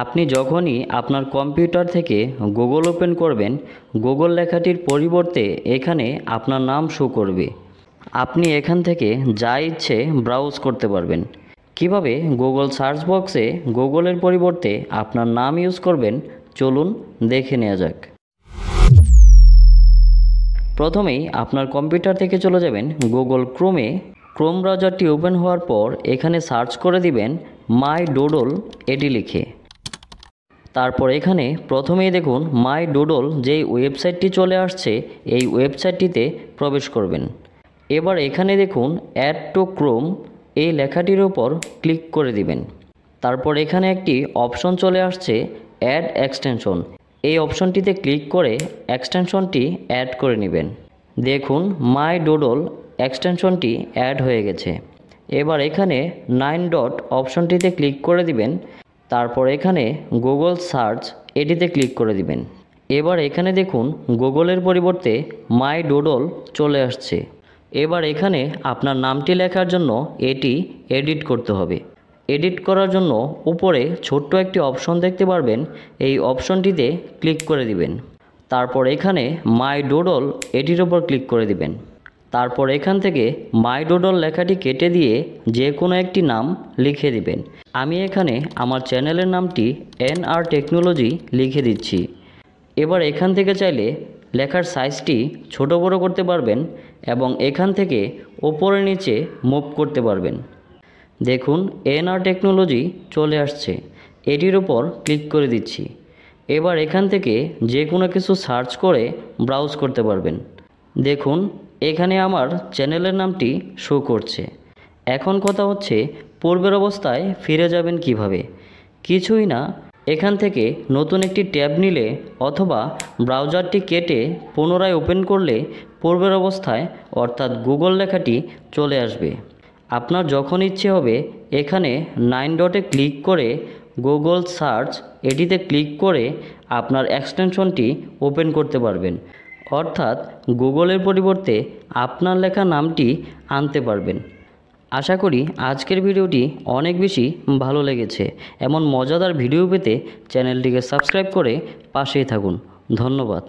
আপনি যখনই আপনার কম্পিউটার থেকে গুগল ওপেন করবেন, গুগল লেখাটির পরিবর্তে এখানে আপনার নাম শো করবে। আপনি এখান থেকে যা ইচ্ছে ব্রাউজ করতে পারবেন। কিভাবে গুগল সার্চ বক্সে গুগলের পরিবর্তে আপনার নাম ইউজ করবেন, চলুন দেখে নেওয়া যাক। প্রথমেই আপনার কম্পিউটার থেকে চলে যাবেন গুগল ক্রোমে। ক্রোম ব্রাউজারটি ওপেন হওয়ার পর এখানে সার্চ করে দিবেন মাই ডুডল এটি লিখে। তারপর এখানে প্রথমেই দেখুন মাই ডুডল যেই ওয়েবসাইটটি চলে আসছে, এই ওয়েবসাইটটিতে প্রবেশ করবেন। এবার এখানে দেখুন অ্যাড টু ক্রোম এই লেখাটির উপর ক্লিক করে দিবেন। তারপর এখানে একটি অপশন চলে আসছে অ্যাড এক্সটেনশন, এই অপশনটিতে ক্লিক করে এক্সটেনশনটি অ্যাড করে নেবেন। দেখুন মাই ডুডল এক্সটেনশনটি অ্যাড হয়ে গেছে। এবার এখানে 9 ডট অপশনটিতে ক্লিক করে দিবেন। তারপর এখানে গুগল সার্চ এটিতে ক্লিক করে দিবেন। এবার এখানে দেখুন গুগলের পরিবর্তে মাই ডুডল চলে আসছে। এবার এখানে আপনার নামটি লেখার জন্য এটি এডিট করতে হবে। এডিট করার জন্য উপরে ছোট্ট একটি অপশন দেখতে পারবেন, এই অপশনটিতে ক্লিক করে দিবেন। তারপর এখানে মাই ডুডল এটির উপর ক্লিক করে দিবেন। তারপর এখান থেকে মাই ডুডল লেখাটি কেটে দিয়ে যে কোনো একটি নাম লিখে দিবেন। আমি এখানে আমার চ্যানেলের নামটি NR টেকনোলজি লিখে দিচ্ছি। এবার এখান থেকে চাইলে লেখার সাইজটি ছোট বড় করতে পারবেন এবং এখান থেকে ওপরে নিচে মুভ করতে পারবেন। দেখুন NR টেকনোলজি চলে আসছে, এটির উপর ক্লিক করে দিচ্ছি। এবার এখান থেকে যে কোনো কিছু সার্চ করে ব্রাউজ করতে পারবেন। দেখুন এখানে আমার চ্যানেলের নামটি শো করছে। এখন কথা হচ্ছে পূর্বের অবস্থায় ফিরে যাবেন কিভাবে? কিছুই না, এখান থেকে নতুন একটি ট্যাব নিলে অথবা ব্রাউজারটি কেটে পুনরায় ওপেন করলে পূর্বের অবস্থায় অর্থাৎ গুগল লেখাটি চলে আসবে। আপনার যখন ইচ্ছে হবে এখানে 9 ডটে ক্লিক করে গুগল সার্চ এটিতে ক্লিক করে আপনার এক্সটেনশনটি ওপেন করতে পারবেন, অর্থাৎ গুগলের পরিবর্তে আপনার লেখা নামটি আনতে পারবেন। আশা করি আজকের ভিডিওটি অনেক বেশি ভালো লেগেছে। এমন মজাদার ভিডিও পেতে চ্যানেলটিকে সাবস্ক্রাইব করে পাশেই থাকুন। ধন্যবাদ।